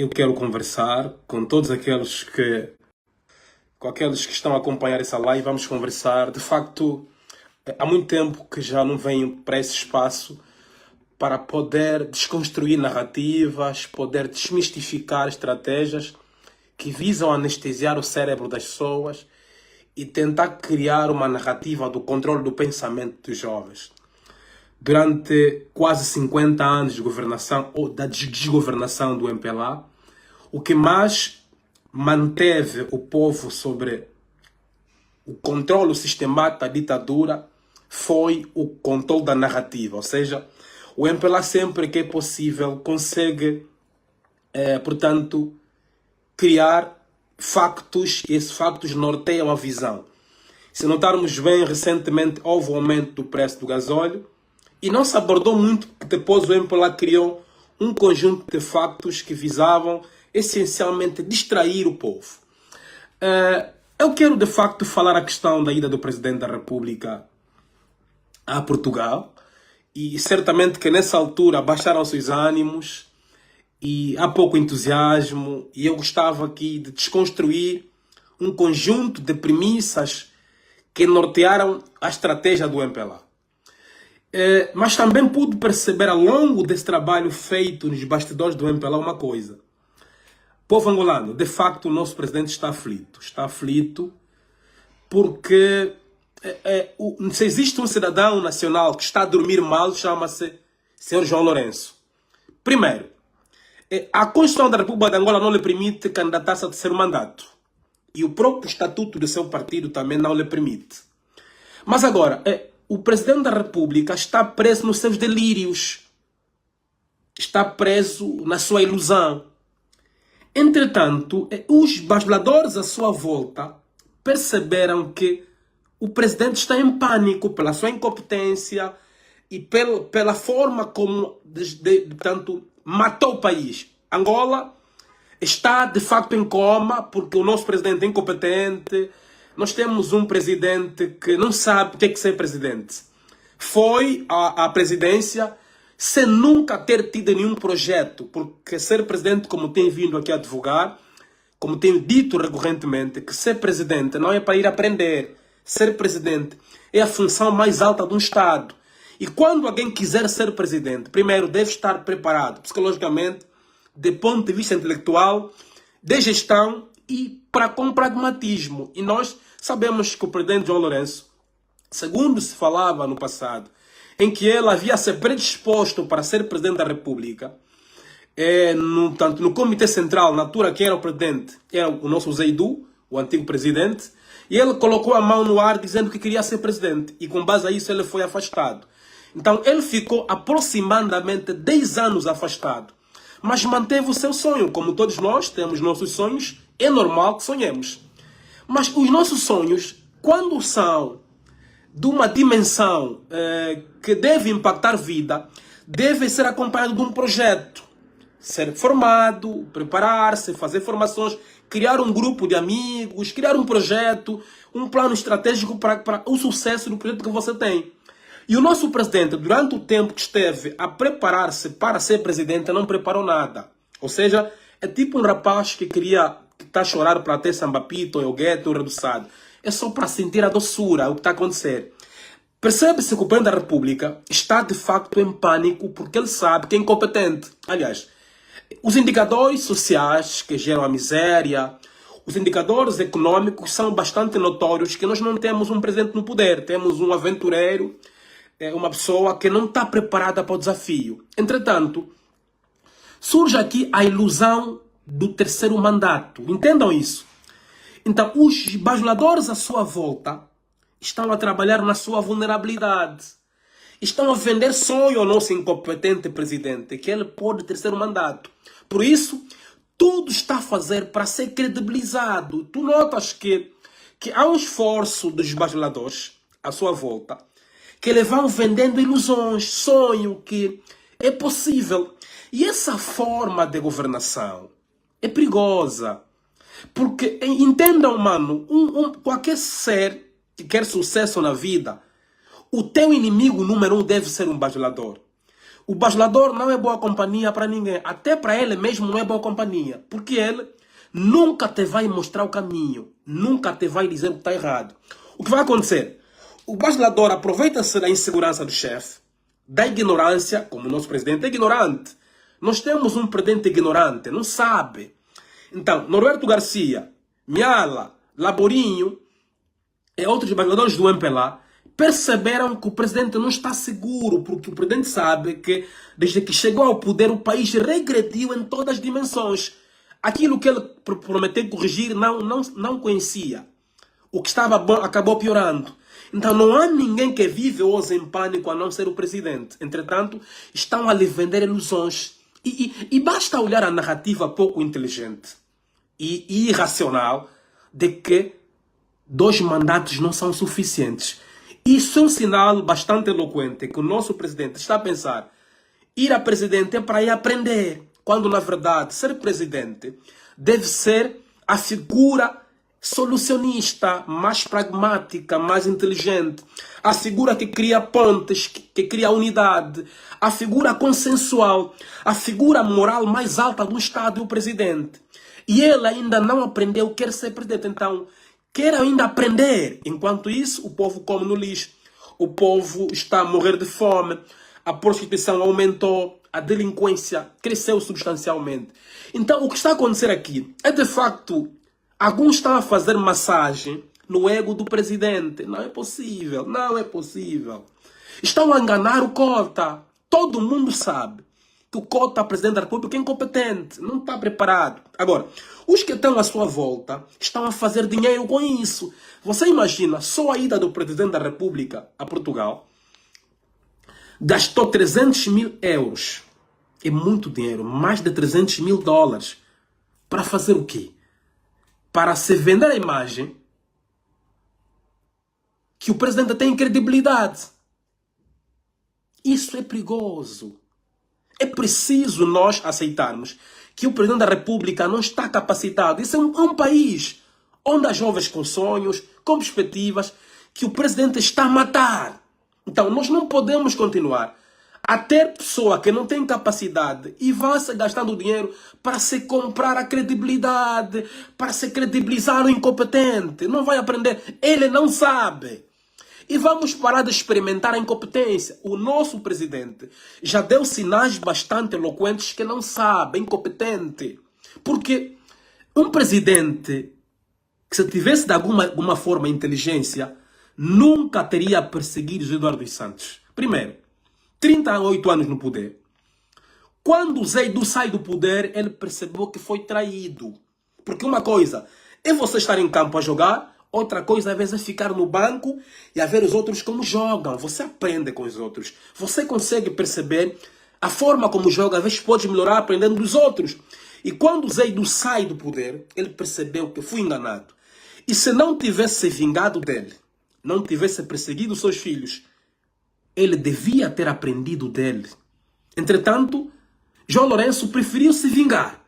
eu quero conversar com todos aqueles que estão a acompanhar essa live. Vamos conversar. De facto, há muito tempo que já não venho para esse espaço para poder desconstruir narrativas, poder desmistificar estratégias que visam anestesiar o cérebro das pessoas e tentar criar uma narrativa do controle do pensamento dos jovens. Durante quase 50 anos de governação ou da desgovernação do MPLA, o que mais manteve o povo sobre o controle sistemático da ditadura foi o controle da narrativa. Ou seja, o MPLA sempre que é possível consegue, portanto, criar factos, e esses factos norteiam a visão. Se notarmos bem, recentemente houve um aumento do preço do gasóleo e não se abordou muito, porque depois o MPLA criou um conjunto de factos que visavam essencialmente distrair o povo. Eu quero de facto falar a questão da ida do Presidente da República a Portugal, e certamente que nessa altura baixaram-se os ânimos e há pouco entusiasmo, e eu gostava aqui de desconstruir um conjunto de premissas que nortearam a estratégia do MPLA. Mas também pude perceber ao longo desse trabalho feito nos bastidores do MPLA uma coisa. Povo angolano, de facto o nosso presidente está aflito. Está aflito porque se existe um cidadão nacional que está a dormir mal, chama-se Sr. João Lourenço. Primeiro, a Constituição da República de Angola não lhe permite candidatar-se a terceiro mandato. E o próprio estatuto do seu partido também não lhe permite. Mas agora, o Presidente da República está preso nos seus delírios. Está preso na sua ilusão. Entretanto, os bajuladores à sua volta perceberam que o Presidente está em pânico pela sua incompetência e pela forma como, portanto, matou o país. Angola está de facto em coma porque o nosso presidente é incompetente. Nós temos um presidente que não sabe o que é ser presidente. Foi à presidência sem nunca ter tido nenhum projeto, porque ser presidente, como tem vindo aqui a advogar, como tenho dito recorrentemente, que ser presidente não é para ir aprender. Ser presidente é a função mais alta de um Estado. E quando alguém quiser ser presidente, primeiro deve estar preparado psicologicamente, de ponto de vista intelectual, de gestão e com pragmatismo. E nós sabemos que o presidente João Lourenço, segundo se falava no passado, em que ele havia se predisposto para ser presidente da República, no Comitê Central, na altura que era o presidente, era o nosso Zeidu, o antigo presidente, e ele colocou a mão no ar dizendo que queria ser presidente. E com base a isso ele foi afastado. Então ele ficou aproximadamente 10 anos afastado. Mas manteve o seu sonho. Como todos nós temos nossos sonhos, é normal que sonhemos. Mas os nossos sonhos, quando são de uma dimensão que deve impactar vida, deve ser acompanhado de um projeto. Ser formado, preparar-se, fazer formações, criar um grupo de amigos, criar um projeto, um plano estratégico para o sucesso do projeto que você tem. E o nosso presidente, durante o tempo que esteve a preparar-se para ser presidente, não preparou nada. Ou seja, é tipo um rapaz que está a chorar para ter sambapito, ou gueto, ou reduçado. É só para sentir a doçura, o que está a acontecer. Percebe-se que o presidente da República está de facto em pânico porque ele sabe que é incompetente. Aliás, os indicadores sociais que geram a miséria, os indicadores econômicos são bastante notórios que nós não temos um presidente no poder. Temos um aventureiro, uma pessoa que não está preparada para o desafio. Entretanto, surge aqui a ilusão do terceiro mandato. Entendam isso. Então, os bajuladores à sua volta estão a trabalhar na sua vulnerabilidade. Estão a vender sonho ao nosso incompetente presidente, que ele pode terceiro mandato. Por isso, tudo está a fazer para ser credibilizado. Tu notas que há um esforço dos bajuladores à sua volta, que eles vão vendendo ilusões, sonho que é possível. E essa forma de governação é perigosa. Porque, entendam, mano, qualquer ser que quer sucesso na vida, o teu inimigo número 1 deve ser um bajulador. O bajulador não é boa companhia para ninguém. Até para ele mesmo não é boa companhia. Porque ele nunca te vai mostrar o caminho. Nunca te vai dizer o que está errado. O que vai acontecer? O bajulador aproveita-se da insegurança do chefe, da ignorância, como o nosso presidente é ignorante. Nós temos um presidente ignorante, não sabe. Então, Norberto Garcia, Miala, Laborinho e outros bajuladores do MPLA perceberam que o presidente não está seguro, porque o presidente sabe que, desde que chegou ao poder, o país regrediu em todas as dimensões. Aquilo que ele prometeu corrigir não conhecia. O que estava bom acabou piorando. Então não há ninguém que vive hoje em pânico a não ser o presidente. Entretanto, estão a lhe vender ilusões. E basta olhar a narrativa pouco inteligente e irracional de que 2 mandatos não são suficientes. Isso é um sinal bastante eloquente que o nosso presidente está a pensar: ir a presidente é para ir aprender. Quando, na verdade, ser presidente deve ser a figura solucionista, mais pragmática, mais inteligente. A figura que cria pontes, que cria unidade. A figura consensual. A figura moral mais alta do Estado é o presidente. E ele ainda não aprendeu, quer ser presidente. Então, quer ainda aprender. Enquanto isso, o povo come no lixo. O povo está a morrer de fome. A prostituição aumentou. A delinquência cresceu substancialmente. Então, o que está a acontecer aqui é, de facto, alguns estão a fazer massagem no ego do presidente. Não é possível. Não é possível. Estão a enganar o Cota. Todo mundo sabe que o Cota, presidente da República, é incompetente. Não está preparado. Agora, os que estão à sua volta estão a fazer dinheiro com isso. Você imagina, só a ida do presidente da República a Portugal gastou 300 mil euros. É muito dinheiro. Mais de 300 mil dólares. Para fazer o quê? Para se vender a imagem que o presidente tem credibilidade. Isso é perigoso. É preciso nós aceitarmos que o presidente da República não está capacitado. Isso é um país onde há jovens com sonhos, com perspectivas, que o presidente está a matar. Então, nós não podemos continuar a ter pessoa que não tem capacidade e vai-se gastando dinheiro para se comprar a credibilidade, para se credibilizar o incompetente. Não vai aprender. Ele não sabe. E vamos parar de experimentar a incompetência. O nosso presidente já deu sinais bastante eloquentes que não sabe, é incompetente. Porque um presidente que, se tivesse de alguma forma inteligência, nunca teria perseguido José Eduardo dos Santos. Primeiro, 38 anos no poder. Quando o Zé Edu sai do poder, ele percebeu que foi traído. Porque uma coisa é você estar em campo a jogar, outra coisa às vezes é ficar no banco e a ver os outros como jogam. Você aprende com os outros. Você consegue perceber a forma como joga, às vezes pode melhorar aprendendo dos outros. E quando o Zé Edu sai do poder, ele percebeu que foi enganado. E se não tivesse vingado dele, não tivesse perseguido seus filhos, ele devia ter aprendido dele. Entretanto, João Lourenço preferiu se vingar.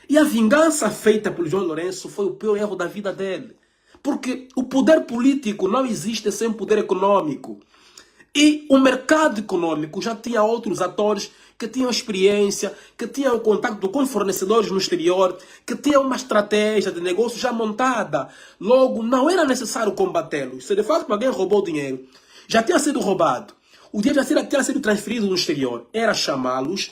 E a vingança feita por João Lourenço foi o pior erro da vida dele. Porque o poder político não existe sem poder econômico. E o mercado econômico já tinha outros atores que tinham experiência, que tinham contato com fornecedores no exterior, que tinham uma estratégia de negócio já montada. Logo, não era necessário combatê-los. Se de fato alguém roubou dinheiro, já tinha sido roubado, o dinheiro já tinha sido transferido no exterior. Era chamá-los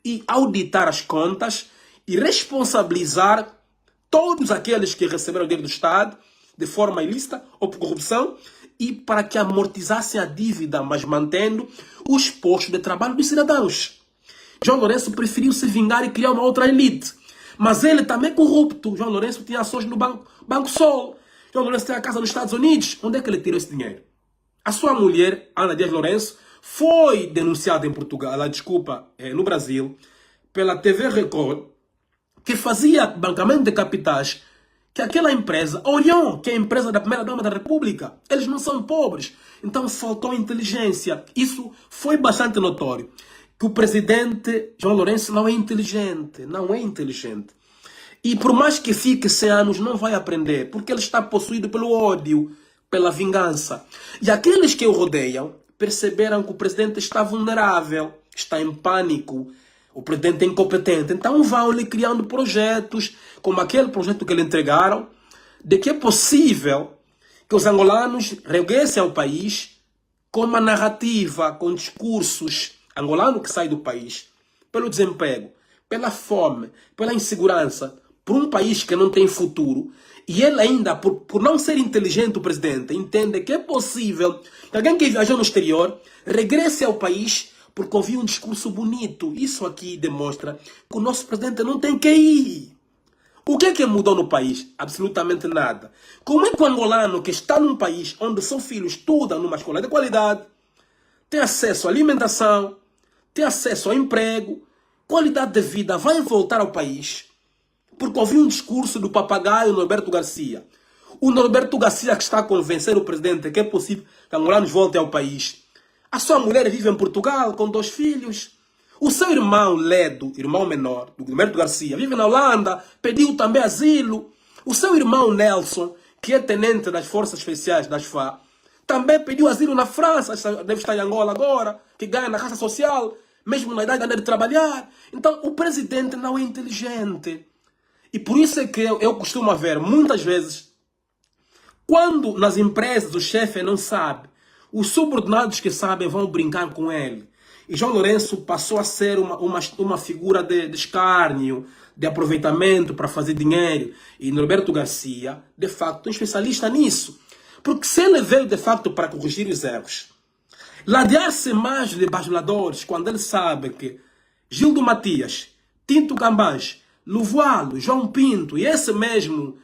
e auditar as contas e responsabilizar todos aqueles que receberam dinheiro do Estado de forma ilícita ou por corrupção, e para que amortizassem a dívida, mas mantendo os postos de trabalho dos cidadãos. João Lourenço preferiu se vingar e criar uma outra elite. Mas ele também é corrupto. João Lourenço tinha ações no Banco Sol. João Lourenço tem a casa nos Estados Unidos. Onde é que ele tirou esse dinheiro? A sua mulher, Ana Dias Lourenço, foi denunciada em Portugal, no Brasil, pela TV Record, que fazia bancamento de capitais, que aquela empresa, Orion, que é a empresa da primeira-dama da República, eles não são pobres. Então faltou inteligência. Isso foi bastante notório. Que o presidente João Lourenço não é inteligente. Não é inteligente. E por mais que fique 100 anos, não vai aprender. Porque ele está possuído pelo ódio, pela vingança. E aqueles que o rodeiam perceberam que o presidente está vulnerável. está em pânico, o presidente é incompetente. Então vão lhe criando projetos, como aquele projeto que lhe entregaram, de que é possível que os angolanos regressem ao país com uma narrativa, com discursos angolano que sai do país, pelo desemprego, pela fome, pela insegurança, por um país que não tem futuro. E ele ainda, por não ser inteligente, o presidente, entende que é possível que alguém que viajou no exterior regresse ao país porque ouviu um discurso bonito. Isso aqui demonstra que o nosso presidente não tem que ir. O que é que mudou no país? Absolutamente nada. Como é que o angolano que está num país onde seu filho estuda numa escola de qualidade, tem acesso à alimentação, tem acesso ao emprego, qualidade de vida, vai voltar ao país porque ouviu um discurso do papagaio Norberto Garcia? O Norberto Garcia que está a convencer o presidente que é possível que angolanos voltem ao país. A sua mulher vive em Portugal com 2 filhos. O seu irmão Ledo, irmão menor, do Norberto Garcia, vive na Holanda, pediu também asilo. O seu irmão Nelson, que é tenente das Forças Especiais das FA, também pediu asilo na França, deve estar em Angola agora, que ganha na Caixa Social, mesmo na idade de trabalhar. Então o presidente não é inteligente. E por isso é que eu costumo ver, muitas vezes, quando nas empresas o chefe não sabe, os subordinados que sabem vão brincar com ele. E João Lourenço passou a ser uma figura de escárnio, de aproveitamento para fazer dinheiro. E Norberto Garcia, de facto, é um especialista nisso. Porque se ele veio, de facto, para corrigir os erros, ladear-se mais de bajuladores, quando ele sabe que Gildo Matias, Tinto Gambage, Luvoalo, João Pinto e esse mesmo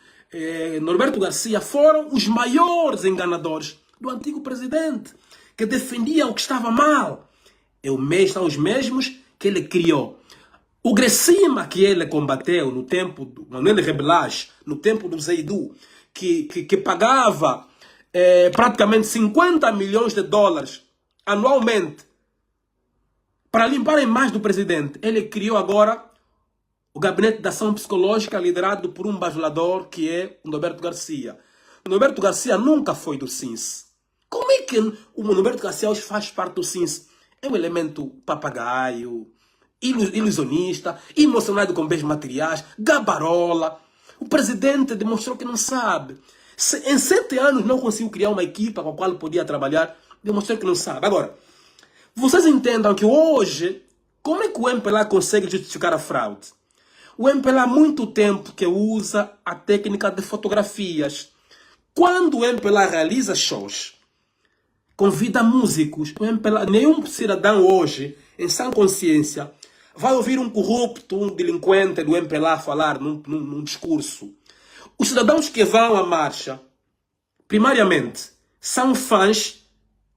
Norberto Garcia foram os maiores enganadores do antigo presidente, que defendiam o que estava mal. São os mesmos que ele criou. O Grecima que ele combateu no tempo do Manuel Rebelage, no tempo do Zeidu, que pagava praticamente 50 milhões de dólares anualmente para limpar a imagem do presidente. Ele criou agora o Gabinete de Ação Psicológica, liderado por um bajulador que é o Norberto Garcia. O Norberto Garcia nunca foi do SINS. Como é que o Norberto Garcia hoje faz parte do SINS? É um elemento papagaio, ilusionista, emocionado com bens materiais, gabarola. O presidente demonstrou que não sabe. Em 7 anos não conseguiu criar uma equipa com a qual podia trabalhar, demonstrou que não sabe. Agora, vocês entendam que hoje, como é que o MPLA consegue justificar a fraude? O MPLA há muito tempo que usa a técnica de fotografias. Quando o MPLA realiza shows, convida músicos. O MPLA, nenhum cidadão hoje, em sã consciência, vai ouvir um corrupto, um delinquente do MPLA falar num discurso. Os cidadãos que vão à marcha, primariamente, são fãs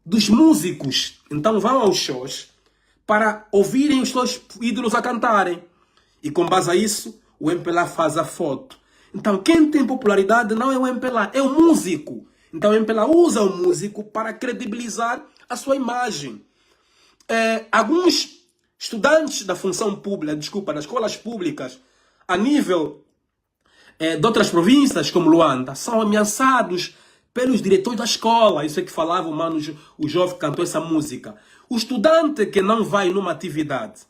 dos músicos. Então vão aos shows para ouvirem os seus ídolos a cantarem. E com base a isso, o MPLA faz a foto. Então quem tem popularidade não é o MPLA, é o músico. Então o MPLA usa o músico para credibilizar a sua imagem. Alguns estudantes da função pública, das escolas públicas, a nível de outras províncias, como Luanda, são ameaçados pelos diretores da escola. Isso é que falava o jovem que cantou essa música. O estudante que não vai numa atividade,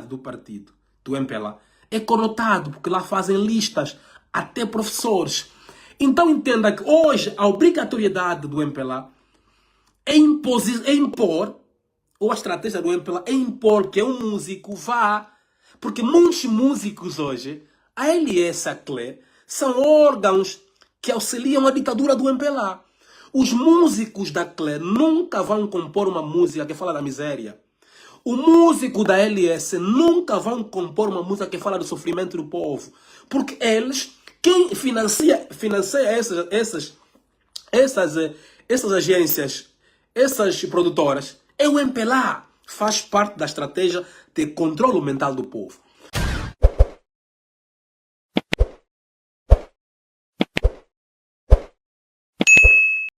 do partido, do MPLA, é conotado, porque lá fazem listas, até professores. Então entenda que hoje a obrigatoriedade do MPLA é impor, ou a estratégia do MPLA é impor que um músico vá, porque muitos músicos hoje, a LS, a CLE, são órgãos que auxiliam a ditadura do MPLA. Os músicos da CLE nunca vão compor uma música que fala da miséria. O músico da LS nunca vão compor uma música que fala do sofrimento do povo. Porque eles, quem financia essas agências, essas produtoras, é o MPLA. Faz parte da estratégia de controle mental do povo.